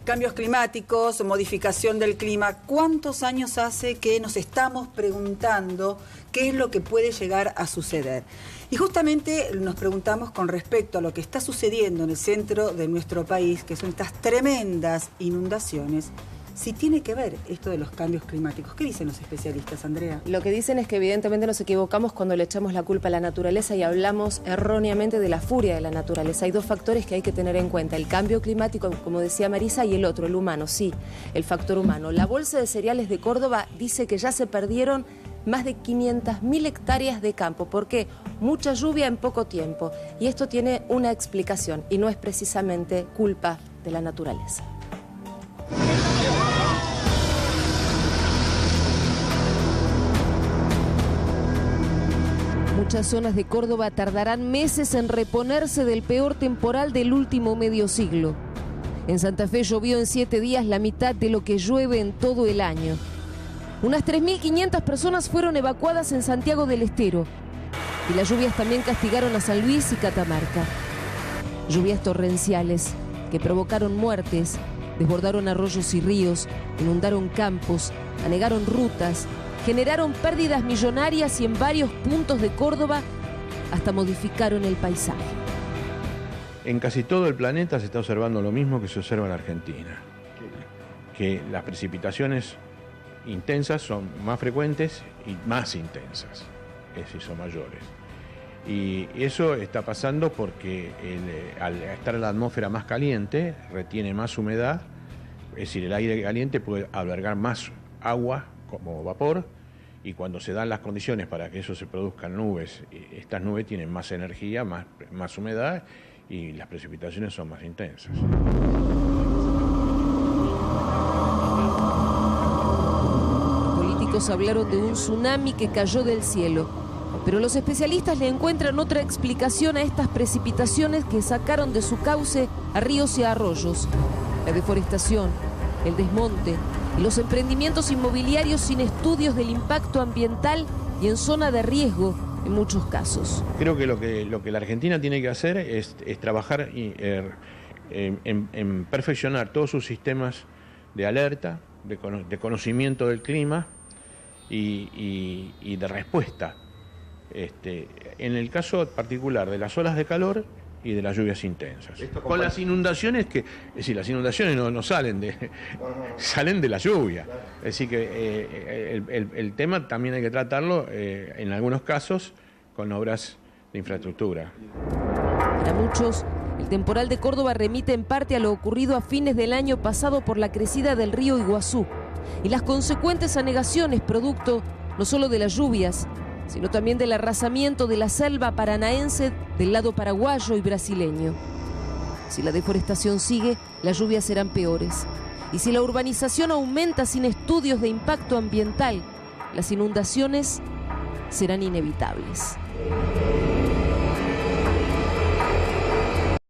cambios climáticos, modificación del clima. ¿Cuántos años hace que nos estamos preguntando qué es lo que puede llegar a suceder? Y justamente nos preguntamos con respecto a lo que está sucediendo en el centro de nuestro país, que son estas tremendas inundaciones, si tiene que ver esto de los cambios climáticos. ¿Qué dicen los especialistas, Andrea? Lo que dicen es que evidentemente nos equivocamos cuando le echamos la culpa a la naturaleza y hablamos erróneamente de la furia de la naturaleza. Hay dos factores que hay que tener en cuenta: el cambio climático, como decía Marisa, y el otro, el humano, sí, el factor humano. La Bolsa de Cereales de Córdoba dice que ya se perdieron más de 500.000 hectáreas de campo. ¿Por qué? Mucha lluvia en poco tiempo. Y esto tiene una explicación y no es precisamente culpa de la naturaleza. Muchas zonas de Córdoba tardarán meses en reponerse del peor temporal del último medio siglo. En Santa Fe llovió en 7 días la mitad de lo que llueve en todo el año. Unas 3.500 personas fueron evacuadas en Santiago del Estero. Y las lluvias también castigaron a San Luis y Catamarca. Lluvias torrenciales que provocaron muertes, desbordaron arroyos y ríos, inundaron campos, anegaron rutas, generaron pérdidas millonarias y en varios puntos de Córdoba hasta modificaron el paisaje. En casi todo el planeta se está observando lo mismo que se observa en Argentina, que las precipitaciones intensas son más frecuentes y más intensas, es decir, son mayores. Y eso está pasando porque al estar la atmósfera más caliente, retiene más humedad, es decir, el aire caliente puede albergar más agua como vapor, y cuando se dan las condiciones para que eso se produzcan nubes, estas nubes tienen más energía, más humedad, y las precipitaciones son más intensas. Políticos hablaron de un tsunami que cayó del cielo, pero los especialistas le encuentran otra explicación a estas precipitaciones que sacaron de su cauce a ríos y a arroyos: la deforestación, el desmonte y los emprendimientos inmobiliarios sin estudios del impacto ambiental y en zona de riesgo en muchos casos. Creo que lo que la Argentina tiene que hacer es trabajar en perfeccionar todos sus sistemas de alerta, de conocimiento del clima y de respuesta. En el caso particular de las olas de calor y de las lluvias intensas. Con las inundaciones, es decir, las inundaciones no salen salen de la lluvia. Es decir, que el tema también hay que tratarlo en algunos casos con obras de infraestructura. Para muchos, el temporal de Córdoba remite en parte a lo ocurrido a fines del año pasado por la crecida del río Iguazú y las consecuentes anegaciones producto no solo de las lluvias, sino también del arrasamiento de la selva paranaense del lado paraguayo y brasileño. Si la deforestación sigue, las lluvias serán peores. Y si la urbanización aumenta sin estudios de impacto ambiental, las inundaciones serán inevitables.